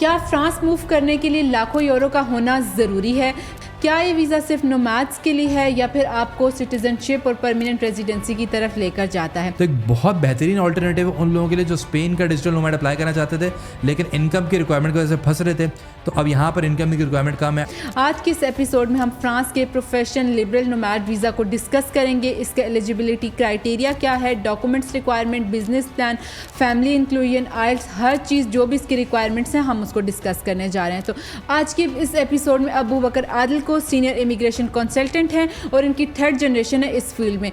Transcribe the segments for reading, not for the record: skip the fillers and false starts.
क्या France move करने के लिए लाखों यूरो का होना ज़रूरी है? क्या ये वीज़ा सिर्फ नोमैड्स के लिए है या फिर आपको सिटीजनशिप और परमानेंट रेजिडेंसी की तरफ लेकर जाता है? तो एक बहुत बेहतरीन ऑल्टरनेटिव है उन लोगों के लिए जो स्पेन का डिजिटल नोमैड अप्लाई करना चाहते थे लेकिन इनकम की रिक्वायरमेंट की वजह से फंस रहे थे। तो अब यहाँ पर इनकम की रिक्वायरमेंट कम है। आज के इस एपिसोड में हम फ्रांस के प्रोफेशनल लिबरल नोमैड वीज़ा को डिस्कस करेंगे। इसका एलिजिबिलिटी क्राइटेरिया क्या है, documents requirement, business plan, family inclusion, IELTS, हर चीज़ जो भी इसकी रिक्वायरमेंट्स हैं हम उसको डिस्कस करने जा रहे हैं। तो आज के इस एपिसोड में अबू बकर आदिल को सीनियर इमिग्रेशन कंसल्टेंट हैं और इनकी थर्ड जनरेशन है इस फील्ड में।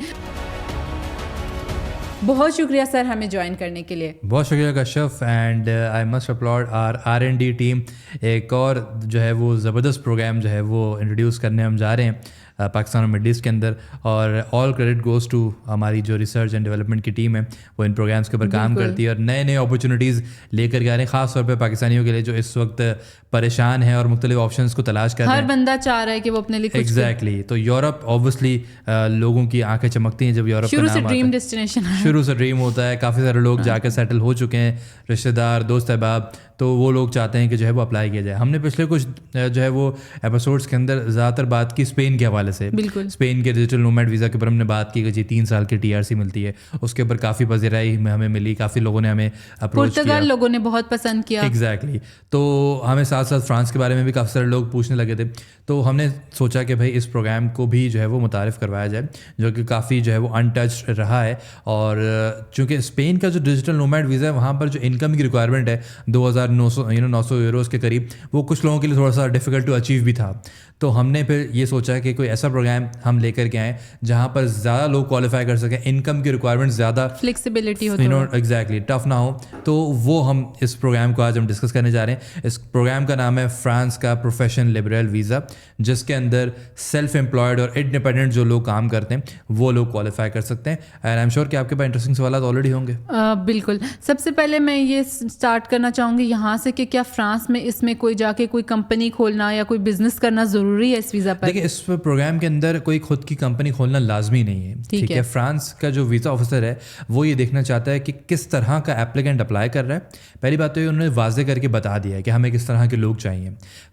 बहुत शुक्रिया सर हमें ज्वाइन करने के लिए। बहुत शुक्रिया Kashyap and I must upload our R&D team. एक और जो है वो ज़बरदस्त प्रोग्राम जो है वो इंट्रोड्यूस करने हम जा रहे हैं पाकिस्तान और मिडल ईस्ट के अंदर, और ऑल क्रेडिट गोज़ टू हमारी जो रिसर्च एंड डेवलपमेंट की टीम है वो इन प्रोग्राम्स के ऊपर काम करती है और नए नए अपॉर्चुनिटीज़ लेकर के आ रहे हैं, ख़ास तौर पे पाकिस्तानियों के लिए जो इस वक्त परेशान है और मुख्तलिफ ऑप्शंस को तलाश कर रहे हैं। हर बंदा चाह रहा है कि वो अपने लिए एग्जैक्टली तो यूरोप ऑब्वियसली लोगों की आंखें चमकती हैं जब यूरोप का नाम आता है। ड्रीम डेस्टिनेशन शुरू से ड्रीम होता है। काफ़ी सारे लोग जाकर सेटल हो चुके हैं, रिश्तेदार, दोस्त अहबाब, तो वो लोग चाहते हैं कि जो है वो अप्लाई किया जाए। हमने पिछले कुछ जो है वो एपिसोड्स के अंदर ज़्यादातर बात की स्पेन के हवाले से। स्पेन के डिजिटल नोमैड वीज़ा के ऊपर हमने बात की कि जी 3 साल की TRC मिलती है, उसके ऊपर काफ़ी पज़ीराई हमें मिली, काफ़ी लोगों ने हमें अप्रोच किया, लोगों ने बहुत पसंद किया। एग्जैक्टली तो हमें साथ साथ फ्रांस के बारे में भी काफ़ी सारे लोग पूछने लगे थे। तो हमने सोचा कि भाई इस प्रोग्राम को भी जो है वो मुतारिफ़ करवाया जाए जो कि काफ़ी जो है वो अनटच्ड रहा है। और चूँकि स्पेन का जो डिजिटल नोमैड वीज़ा है वहाँ पर जो इनकम की रिक्वायरमेंट है 900 यूरोज़ के करीब, वो कुछ लोगों के लिए थोड़ा सा डिफ़िकल्ट टू अचीव भी था। तो हमने फिर ये सोचा कि कोई ऐसा प्रोग्राम हम लेकर के आएँ जहाँ पर ज़्यादा लोग क्वालिफाई कर सकें, इनकम की रिक्वायरमेंट ज़्यादा, फ्लेक्सिबिलिटी हो, एग्जैक्टली टफ ना हो। तो वो हम इस प्रोग्राम को आज हम डिस्कस करने जा रहे हैं। इस प्रोग्राम का नाम है फ्रांस का प्रोफेशनल लिबरल वीज़ा, जिसके अंदर सेल्फ एम्प्लॉयड और इंडिपेंडेंट जो लोग काम करते हैं वो लोग क्वालिफाई कर सकते हैं। एंड आई एम श्योर कि आपके पास इंटरेस्टिंग सवाल ऑलरेडी होंगे। बिल्कुल। सबसे पहले मैं ये स्टार्ट करना चाहूँगी यहाँ से कि क्या फ्रांस में इसमें कोई जाके कोई कंपनी खोलना या कोई बिजनेस करना ज़रूरी है इस वीज़ा पर? देखिए, इस प्रोग्राम के अंदर कोई खुद की कंपनी खोलना लाजमी नहीं है, ठीक है। फ्रांस का जो वीज़ा ऑफिसर है वो ये देखना चाहता है कि किस तरह का एप्लीकेंट अप्लाई कर रहा है। पहली बात तो ये उन्होंने वाजे करके बता दिया है कि हमें किस तरह के लोग चाहिए।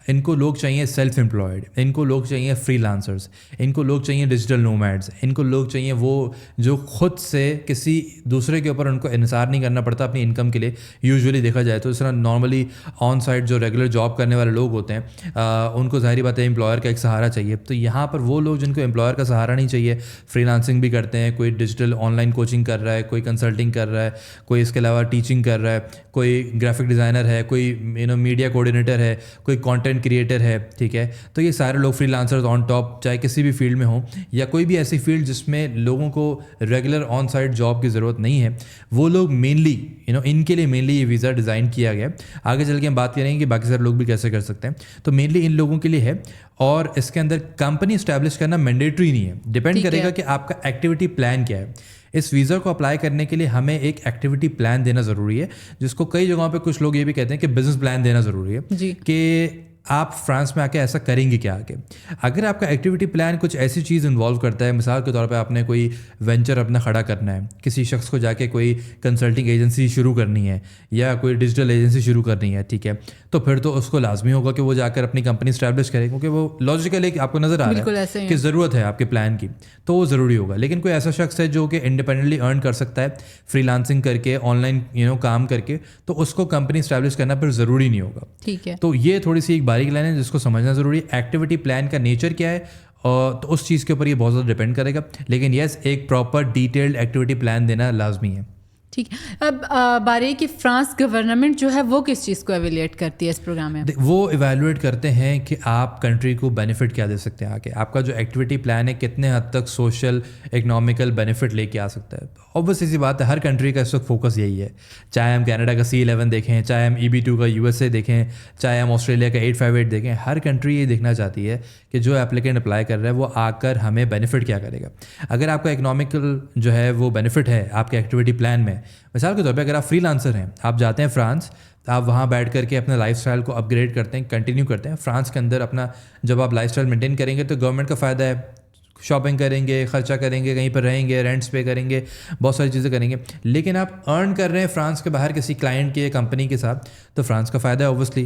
इनको लोग चाहिए सेल्फ एम्प्लॉयड, इनको लोग चाहिए फ्रीलांसर्स, इनको लोग चाहिए डिजिटल नोमैड्स, इनको लोग चाहिए वो जो खुद से किसी दूसरे के ऊपर उनको इन्हिसार नहीं करना पड़ता अपनी इनकम के लिए। यूजुअली देखा जाए तो इस तरह नॉर्मली ऑन साइट जो रेगुलर जॉब करने वाले लोग होते हैं उनको ज़ाहिर बात है एम्प्लॉयर का एक सहारा चाहिए। तो यहाँ पर वो लोग जिनको एम्प्लॉयर का सहारा नहीं चाहिए, फ्रीलांसिंग भी करते हैं, कोई डिजिटल ऑनलाइन कोचिंग कर रहा है, कोई कंसल्टिंग कर रहा है, कोई इसके अलावा टीचिंग कर रहा है, कोई ग्राफिक डिज़ाइनर है, कोई मीडिया कोऑर्डिनेटर है, कोई कंटेंट क्रिएटर है, ठीक है। तो ये सारे लोग फ्रीलांसर्स ऑन टॉप, चाहे किसी भी फील्ड में हो या कोई भी ऐसी फील्ड जिसमें लोगों को रेगुलर ऑन साइट जॉब की ज़रूरत नहीं है, वो लोग मेनली इनके लिए मेनली ये वीज़ा डिज़ाइन किया गया। आगे चल के हम बात करेंगे कि बाकी सारे लोग भी कैसे कर सकते हैं। तो मेनली इन लोगों के लिए है और इसके अंदर कंपनी इस्टेब्लिश करना मैंडेटरी नहीं है, डिपेंड करेगा कि आपका एक्टिविटी प्लान क्या है। इस वीज़ा को अप्लाई करने के लिए हमें एक एक्टिविटी प्लान देना ज़रूरी है, जिसको कई जगहों पे कुछ लोग ये भी कहते हैं कि बिजनेस प्लान देना ज़रूरी है कि आप फ्रांस में आके ऐसा करेंगे क्या आगे। अगर आपका एक्टिविटी प्लान कुछ ऐसी चीज़ इन्वॉल्व करता है, मिसाल के तौर पे आपने कोई वेंचर अपना खड़ा करना है, किसी शख्स को जाके कोई कंसल्टिंग एजेंसी शुरू करनी है या कोई डिजिटल एजेंसी शुरू करनी है, ठीक है, तो फिर तो उसको लाजमी होगा कि वो जाकर अपनी कंपनी स्टैब्लिश करे, क्योंकि वो लॉजिकल एक आपको नज़र आ रहा है कि ज़रूरत है आपके प्लान की, तो वो ज़रूरी होगा। लेकिन कोई ऐसा शख्स है जो कि इंडिपेंडेंटली अर्न कर सकता है फ्रीलांसिंग करके, ऑनलाइन काम करके, तो उसको कंपनी स्टैब्लिश करना फिर ज़रूरी नहीं होगा, ठीक है। तो ये थोड़ी सी एक बारीक लाइन है जिसको समझना ज़रूरी है। एक्टिविटी प्लान का नेचर क्या है तो उस चीज़ के ऊपर ये बहुत ज़्यादा डिपेंड करेगा, लेकिन यस एक प्रॉपर डिटेल्ड एक्टिविटी प्लान देना लाजमी है। ठीक है। अब बारे की फ्रांस गवर्नमेंट जो है वो किस चीज़ को एवेल्यूएट करती है इस प्रोग्राम में? वो इवेल्यूएट करते हैं कि आप कंट्री को बेनिफिट क्या दे सकते हैं आगे, आपका जो एक्टिविटी प्लान है कितने हद तक सोशल इकोनॉमिकल बेनिफिट लेके आ सकता है। ऑब्वियसली सी बात है, हर कंट्री का इस वक्त फोकस यही है, चाहे हम कनाडा का C11 देखें, चाहे हम EB2 का USA देखें, चाहे हम ऑस्ट्रेलिया का 858 देखें, हर कंट्री ये देखना चाहती है कि जो एप्लीकेंट अप्लाई कर रहा है वो आकर हमें बेनिफिट क्या करेगा। अगर आपका इकोनॉमिकल जो है वो बेनिफिट है आपके एक्टिविटी प्लान में, मिसाल के तौर पे अगर आप फ्रीलांसर हैं, आप जाते हैं फ्रांस, आप वहाँ बैठ करके अपने लाइफस्टाइल को अपग्रेड करते हैं, कंटिन्यू करते हैं फ्रांस के अंदर अपना, जब आप लाइफस्टाइल मेंटेन करेंगे तो गवर्नमेंट का फ़ायदा है, शॉपिंग करेंगे, खर्चा करेंगे, कहीं पर रहेंगे, रेंट्स पे करेंगे, बहुत सारी चीज़ें करेंगे। लेकिन आप अर्न कर रहे हैं फ्रांस के बाहर किसी क्लाइंट के कंपनी के साथ, तो फ्रांस का फ़ायदा है ऑब्वियसली,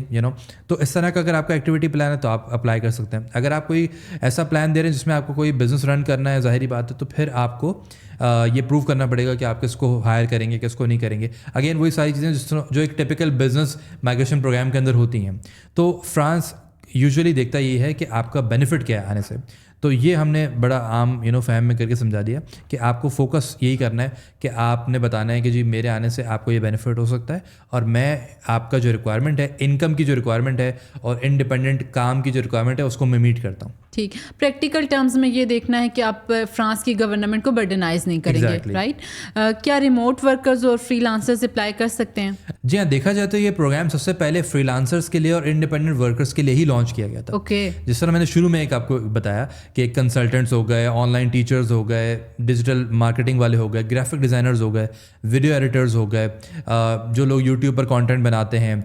तो इस तरह का अगर आपका एक्टिविटी प्लान है तो आप अप्लाई कर सकते हैं। अगर आप कोई ऐसा प्लान दे रहे हैं जिसमें आपको कोई बिजनेस रन करना है, ज़ाहिरी बात है, तो फिर आपको ये प्रूव करना पड़ेगा कि आप किसको हायर करेंगे, किसको नहीं करेंगे। अगेन वही सारी चीज़ें जो एक टिपिकल बिजनेस माइग्रेशन प्रोग्राम के अंदर होती हैं। तो फ्रांस यूजुअली देखता ये है कि आपका बेनिफिट क्या है आने से। तो ये हमने बड़ा आम फहम में करके समझा दिया कि आपको फोकस यही करना है कि आपने बताना है कि जी मेरे आने से आपको ये बेनिफिट हो सकता है, और मैं आपका जो रिक्वायरमेंट है, इनकम की जो रिक्वायरमेंट है और इंडिपेंडेंट काम की जो रिक्वायरमेंट है, उसको मैं मीट करता हूँ। ठीक, प्रैक्टिकल टर्म्स में ये देखना है कि आप फ्रांस की गवर्नमेंट को बर्डनाइज नहीं करेंगे, राइट? क्या रिमोट वर्कर्स और फ्रीलांसर्स अप्लाई कर सकते हैं? जी हाँ, देखा जाए तो ये प्रोग्राम सबसे पहले फ्रीलांसर्स के लिए और इंडिपेंडेंट वर्कर्स के लिए ही लॉन्च किया गया था। ओके। जिस तरह मैंने शुरू में एक आपको बताया कि कंसल्टेंट्स हो गए, ऑनलाइन टीचर्स हो गए, डिजिटल मार्केटिंग वाले हो गए, ग्राफिक डिज़ाइनर्स हो गए, वीडियो एडिटर्स हो गए, जो लोग यूट्यूब पर कंटेंट बनाते हैं,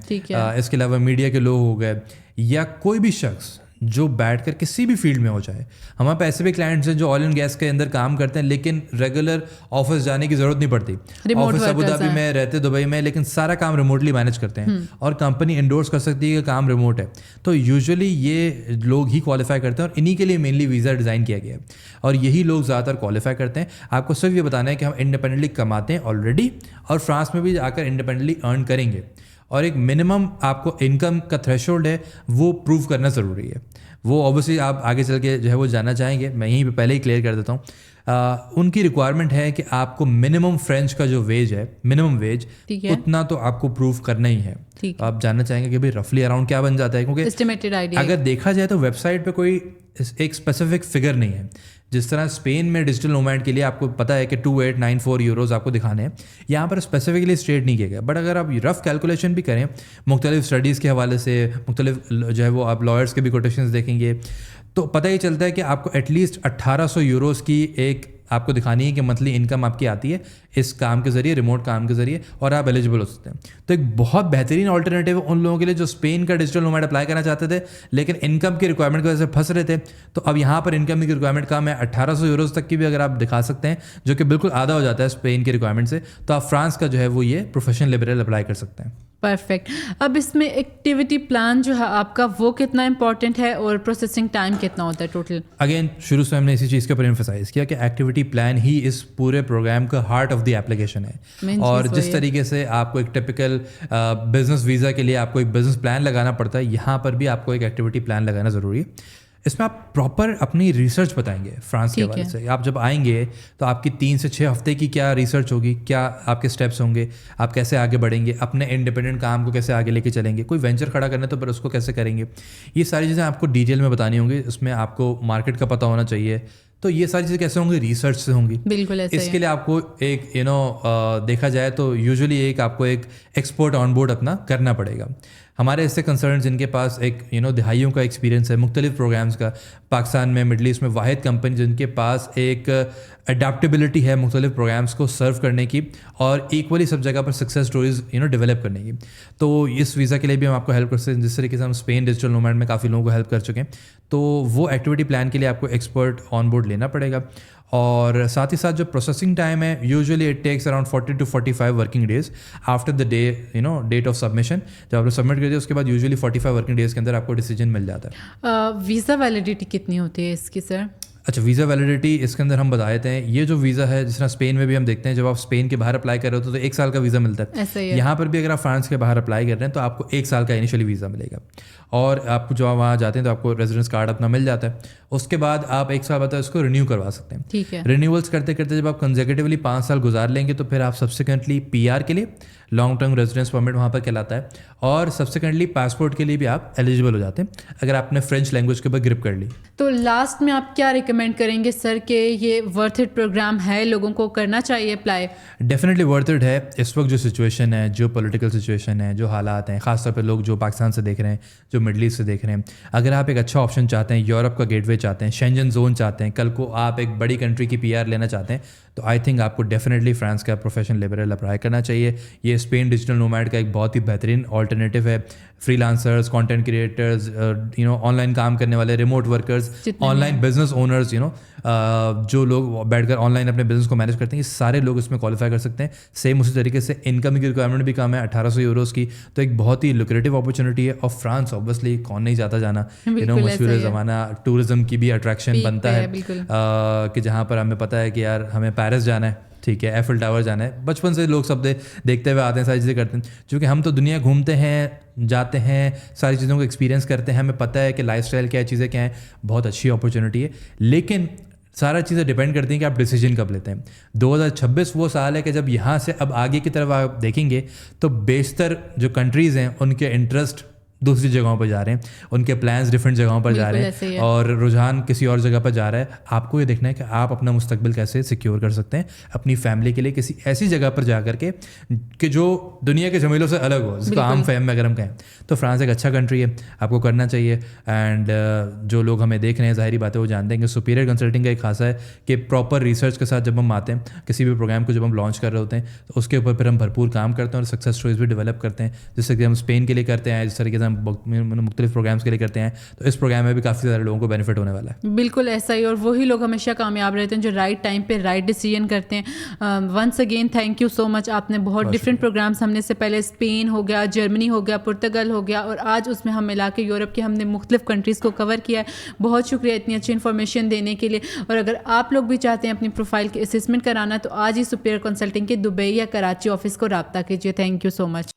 इसके अलावा मीडिया के लोग हो गए, या कोई भी शख्स जो बैठकर किसी भी फील्ड में हो जाए। हमारे पास ऐसे भी क्लाइंट्स हैं जो ऑयल एंड गैस के अंदर काम करते हैं, लेकिन रेगुलर ऑफिस जाने की ज़रूरत नहीं पड़ती। ऑफिस अबू धाबी में रहते, दुबई में, लेकिन सारा काम रिमोटली मैनेज करते हैं और कंपनी इंडोर्स कर सकती है कि काम रिमोट है। तो यूजुअली ये लोग ही क्वालिफाई करते हैं और इन्हीं के लिए मेनली वीज़ा डिज़ाइन किया गया है, और यही लोग ज़्यादातर क्वालिफाई करते हैं। आपको सिर्फ ये बताना है कि हम इंडिपेंडेंटली कमाते हैं ऑलरेडी, और फ्रांस में भी जाकर इंडिपेंडेंटली अर्न करेंगे, और एक मिनिमम आपको इनकम का थ्रेशोल्ड है वो प्रूव करना ज़रूरी है। वो ऑब्वियसली आप आगे चल के जो है वो जानना चाहेंगे, मैं यहीं पे पहले ही क्लियर कर देता हूँ। उनकी रिक्वायरमेंट है कि आपको मिनिमम फ्रेंच का जो वेज है, मिनिमम वेज, उतना तो आपको प्रूव करना ही है। आप जानना चाहेंगे कि भाई रफली अराउंड क्या बन जाता है, क्योंकि एस्टिमेटेड आइडिया अगर देखा जाए तो वेबसाइट पे कोई एक स्पेसिफिक फिगर नहीं है। जिस तरह स्पेन में डिजिटल नोमैड के लिए आपको पता है कि 2894 यूरोज़ आपको दिखाने हैं, यहाँ पर स्पेसिफिकली स्टेट नहीं किया गया। बट अगर आप रफ कैलकुलेशन भी करें मुख्तलिफ स्टडीज़ के हवाले से, मुख्तलिफ जो है वो आप लॉयर्स के भी कोटेशंस देखेंगे, तो पता ही चलता है कि आपको एटलीस्ट 1800 यूरोज़ की एक आपको दिखानी है कि मंथली इनकम आपकी आती है इस काम के ज़रिए, रिमोट काम के ज़रिए, और आप एलिजिबल हो सकते हैं। तो एक बहुत बेहतरीन ऑल्टरनेटिव उन लोगों के लिए जो स्पेन का डिजिटल नोमैड अप्लाई करना चाहते थे लेकिन इनकम की रिक्वायरमेंट की वजह से फंस रहे थे। तो अब यहाँ पर इनकम की रिक्वायरमेंट कम है, 1800 यूरोज़ तक की भी अगर आप दिखा सकते हैं, जो कि बिल्कुल आधा हो जाता है स्पेन की रिक्वायरमेंट से, तो आप फ्रांस का जो है वो ये प्रोफेशनल लिबरल अप्लाई कर सकते हैं। परफेक्ट। अब इसमें एक्टिविटी प्लान जो है आपका वो कितना इंपॉर्टेंट है और प्रोसेसिंग टाइम कितना होता है टोटल? अगेन शुरू से हमने इसी चीज़ के ऊपर एम्फसाइज किया कि एक्टिविटी प्लान ही इस पूरे प्रोग्राम का हार्ट ऑफ द एप्लीकेशन है। और जिस तरीके से आपको एक टिपिकल बिजनेस वीज़ा के लिए आपको एक बिजनेस प्लान लगाना पड़ता है, यहाँ पर भी आपको एक एक्टिविटी प्लान लगाना ज़रूरी है। इसमें आप प्रॉपर अपनी रिसर्च बताएंगे फ्रांस के हवाले से। आप जब आएंगे तो आपकी 3 से 6 हफ्ते की क्या रिसर्च होगी, क्या आपके स्टेप्स होंगे, आप कैसे आगे बढ़ेंगे, अपने इंडिपेंडेंट काम को कैसे आगे लेके चलेंगे, कोई वेंचर खड़ा करना तो पर उसको कैसे करेंगे, ये सारी चीज़ें आपको डिटेल में बतानी होंगी। इसमें आपको मार्केट का पता होना चाहिए। तो ये सारी चीज़ें कैसे होंगी, रिसर्च से होंगी। बिल्कुल ऐसे इसके लिए आपको एक देखा जाए तो यूजुअली एक आपको एक एक्सपर्ट ऑन बोर्ड अपना करना पड़ेगा। हमारे इससे कंसर्न जिनके पास एक दिहाइयों का एक्सपीरियंस है मुख्तलिफ प्रोग्राम्स का, पाकिस्तान में, मिडल ईस्ट में वाहिद कंपनी जिनके पास एक अडेप्टेबिलिटी है मुख्तलिफ प्रोग्राम्स को सर्व करने की और इक्वली सब जगह पर सक्सेस स्टोरीज डेवलप करने की। तो इस वीज़ा के लिए भी हम आपको हेल्प कर सकते हैं, जिस तरीके से हम स्पेन डिजिटल नोमैड में काफ़ी लोगों को हेल्प कर चुके हैं। तो वो एक्टिविटी प्लान के लिए आपको एक्सपर्ट ऑन बोर्ड लेना पड़ेगा। और साथ ही साथ जो प्रोसेसिंग टाइम है, usually it takes around 40 to 45 working days after the day date of submission. जब आपने सबमिट कर दिया उसके बाद यूजुअली 45 वर्किंग डेज के अंदर आपको डिसीजन मिल जाता है। वीज़ा वैलिडिटी कितनी होती है इसकी सर? अच्छा, वीज़ा वैलिडिटी इसके अंदर हम बता देते हैं। ये जो वीज़ा है, जिस तरह स्पेन में भी हम देखते हैं, जब आप स्पेन के बाहर अप्लाई कर रहे हो तो 1 साल का वीज़ा मिलता है। यहाँ पर भी अगर आप फ्रांस के बाहर अप्लाई कर रहे हैं तो आपको 1 साल का इनिशियली वीज़ा मिलेगा, और आप जो वहाँ जाते हैं तो आपको रेजिडेंस कार्ड अपना मिल जाता है। उसके बाद आप 1 साल बाद उसको रिन्यू करवा सकते हैं। ठीक है। रिन्यूअल्स करते करते जब आप कंसेक्यूटिवली 5 साल गुजार लेंगे तो फिर आप सब्सिक्वेंटली PR के लिए, लॉन्ग टर्म रेजिडेंस परमिट वहाँ पर कहलाता है, और सब्सिक्वेंटली पासपोर्ट के लिए भी आप एलिजिबल हो जाते हैं अगर आपने फ्रेंच लैंग्वेज के ऊपर ग्रिप कर ली। तो लास्ट में आप क्या रिकमेंड करेंगे सर कि ये वर्थ इट प्रोग्राम है, लोगों को करना चाहिए अप्लाई? डेफिनेटली वर्थ इट है। इस वक्त जो सिचुएशन है, जो पॉलिटिकल सिचुएशन है, जो हालात हैं, खासतौर पर लोग जो पाकिस्तान से देख रहे हैं, जो मिडल ईस्ट से देख रहे हैं, अगर आप एक अच्छा ऑप्शन चाहते हैं, यूरोप का गेटवे चाहते हैं, शेंजन जोन चाहते हैं, कल को आप एक बड़ी कंट्री की PR लेना चाहते हैं, तो आई थिंक आपको डेफिनेटली फ्रांस का प्रोफेशनल लिबरल अप्लाई करना चाहिए। ये स्पेन डिजिटल नोमैड का एक बहुत ही बेहतरीन ऑल्टरनेटिव है फ्रीलांसर्स, कंटेंट क्रिएटर्स, ऑनलाइन काम करने वाले, remote workers, online business owners, जो लोग बैठकर ऑनलाइन अपने बिजनेस को मैनेज करते हैं, ये सारे लोग इसमें क्वालिफाई कर सकते हैं। सेम उसी तरीके से इनकम की रिक्वायरमेंट भी कम है, 1800 यूरोज़ की, तो एक बहुत ही लुक्रेटिव अपॉर्चुनिटी है। और फ्रांस ऑब्वियसली कौन नहीं जाता जाना, मशहूर ज़माना, टूरिज्म की भी अट्रैक्शन बनता है कि जहाँ पर हमें पता है कि यार हमें पेरिस जाना है, ठीक है, एफिल टावर जाना है, बचपन से लोग सब देखते हुए आते हैं, सारी चीज़ें करते हैं। क्योंकि हम तो दुनिया घूमते हैं, जाते हैं, सारी चीज़ों को एक्सपीरियंस करते हैं, हमें पता है कि लाइफस्टाइल क्या है, चीज़ें क्या हैं, बहुत अच्छी अपॉर्चुनिटी है। लेकिन सारा चीज़ें डिपेंड करती हैं कि आप डिसीजन कब लेते हैं। 2026 वो साल है कि जब यहाँ से अब आगे की तरफ आप देखेंगे तो बेशतर जो कंट्रीज़ हैं उनके इंटरेस्ट दूसरी जगहों पर जा रहे हैं, उनके प्लान्स डिफरेंट जगहों पर जा रहे हैं और रुझान किसी और जगह पर जा रहा है। आपको ये देखना है कि आप अपना मुस्तकबिल कैसे सिक्योर कर सकते हैं अपनी फैमिली के लिए किसी ऐसी जगह पर जा करके कि जो दुनिया के झमेलों से अलग हो, जिसको आम फहम में अगर हम कहें तो फ्रांस एक अच्छा कंट्री है, आपको करना चाहिए। एंड जो लोग हमें देख रहे हैं, ज़ाहिरी बात है वो जानते हैं कि सुपीरियर कंसल्टिंग का एक खासा है कि प्रॉपर रिसर्च के साथ जब हम आते हैं, किसी भी प्रोग्राम को जब हम लॉन्च कर रहे होते हैं तो उसके ऊपर फिर हम भरपूर काम करते हैं और सक्सेस स्टोरीज भी डेवलप करते हैं, जिससे कि हम स्पेन के लिए करते हैं, जिस तरीके से हम मुख्तलिफ प्रोग्राम्स के लिए करते हैं। तो इस प्रोग्राम में भी काफ़ी सारे लोगों को बेनिफिट होने वाला है। बिल्कुल ऐसा ही, और वही लोग हमेशा कामयाब रहते हैं जो राइट टाइम पे राइट डिसीजन करते हैं। Once again thank you so much. आपने बहुत डिफरेंट प्रोग्राम्स, हमने से पहले स्पेन हो गया, जर्मनी हो गया, पुर्तगाल हो गया, और आज उसमें हम मिला के यूरोप के हमने मुख्तलिफ कंट्रीज़ को कवर किया है। बहुत शुक्रिया इतनी अच्छी इन्फॉर्मेशन देने के लिए। और अगर आप लोग भी चाहते हैं अपनी प्रोफाइल की असेसमेंट कराना तो आज ही सुपीरियर कंसल्टिंग के दुबई या कराची ऑफिस को रब्ता कीजिए। Thank you so much.